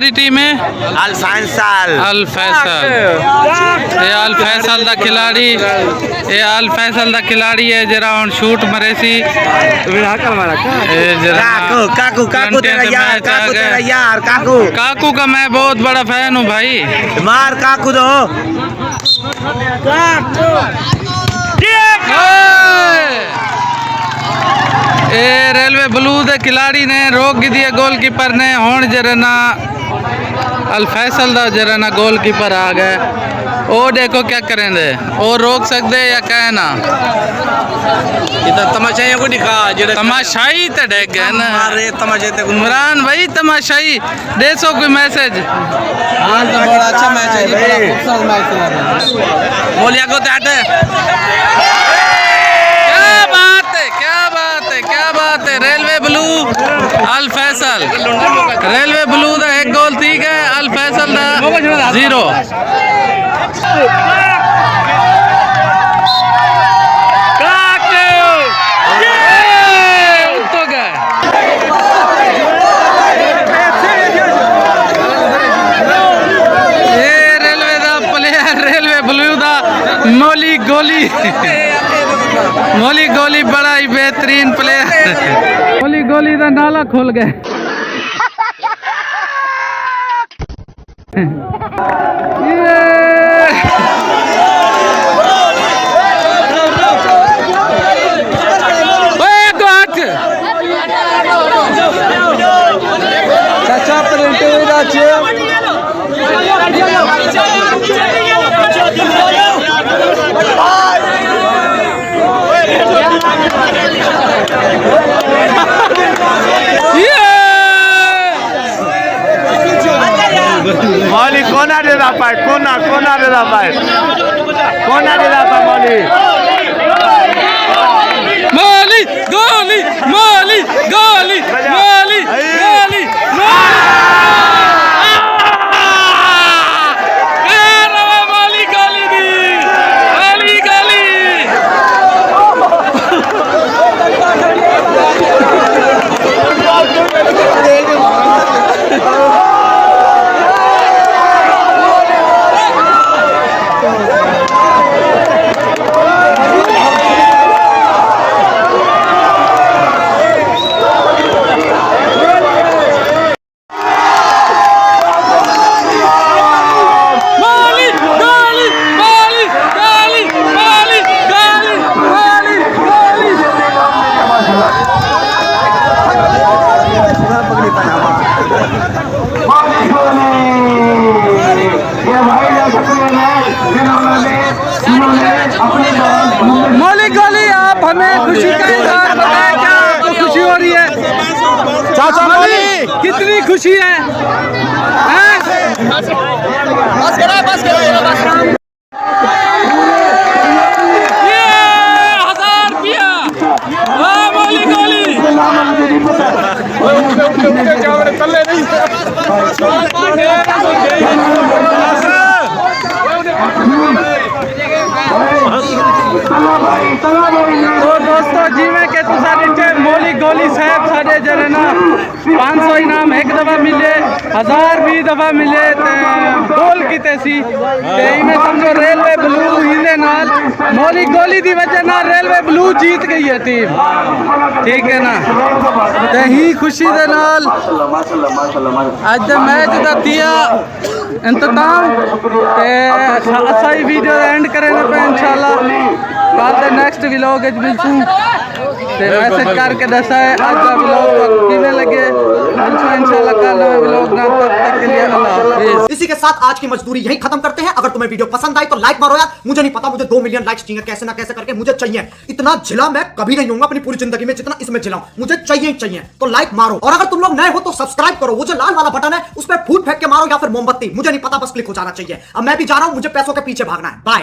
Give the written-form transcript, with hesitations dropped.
केड़ी टीम है? अल फैसल। अल फैसल। ये अल फैसल दा खिलाड़ी, ये अल फैसल दा खिलाड़ी है जरा हुन शूट मरे सी। काकू काकू काकू तेरा यार, काकू तेरा यार, काकू काकू का मैं बहुत बड़ा फैन हूँ भाई। मार काकू दो। ए रेलवे ब्लू दे खिलाड़ी ने रोक दिया गोलकीपर ने। हुन जरा ना अल फैसल दा जरा ना गोलकीपर आ गए। ओ देखो क्या करेंगे, और रोक सकते या कह ना। तमाशाई को दिखा जेड़ा तमाशाई तो देख गए ना। अरे तमाशाई ते इमरान भाई तमाशाई दे सो कोई मैसेज। आज तो बड़ा अच्छा मैच है जी, बड़ा खूबसूरत मैच है। मोलिया को दैट क्या बात है, क्या बात है, क्या बात है। रेलवे ब्लू अल फैसल, रेलवे ब्लू दा एक गोल ठीक है, अल फैसल दा 0। मोली गोली मोली गोली बड़ा ही बेहतरीन प्लेयर। मोली गोली का नाला खोल गए। मौली कोना दे रहा पाए, कोना कोना दे रहा पाए, कोना दे रहा पाए मौली। मौली गोली, मौली गोली, मौली गोली, मौली गोली दी, मौली गोली। मौलिक गोली, आप हमें खुशी का इजहार बताएं, क्या आपको खुशी हो रही है? चाचा मौली कितनी खुशी है? बस करा बस करा। ये 1000 रुपया। हाँ मौलिक गोली। तो दोस्तों जिमें के तुसा नीचे मौलिक गोली साहब साढ़े जरे ना 500 इनाम एक दफा मिले, 1000 भी दफा मिले गोल किते सी ते इमें समझो रेलवे ब्लू ही नाल मौलिक गोली दी वजह ना रेलवे ब्लू जीत गई है टीम, ठीक है ना। ते ही खुशी दे नाल आज दे मैच दा दिया इंतजाम ते असा ही वीडियो एंड करेंगे पे इंशाल्लाह। कल दे नेक्स्ट व्लॉग मिलसूं ते मैसेज करके दसा है आज का व्लॉग किवें लगे। मिलसूं इंशाल्लाह कल व्लॉग ना, तब तक के लिए अल्लाह हाफिज़। इसी के साथ आज की मजदूरी यही खत्म करते हैं। अगर तुम्हें वीडियो पसंद आई तो लाइक मारो यार। मुझे नहीं पता, मुझे 2 मिलियन लाइक्स चाहिए, कैसे ना कैसे करके मुझे चाहिए। इतना झिला मैं कभी नहीं होऊंगा अपनी पूरी जिंदगी में जितना इसमें झिलाऊं। मुझे चाहिए ही चाहिए, तो लाइक मारो। और अगर तुम लोग नए हो तो सब्सक्राइब करो। वो जो लाल वाला बटन है उस पर फूट फेंक के मारो या फिर मोमबत्ती, मुझे नहीं पता, बस क्लिक हो जाना चाहिए। अब मैं भी जा रहा हूं, मुझे पैसों के पीछे भागना है। बाय।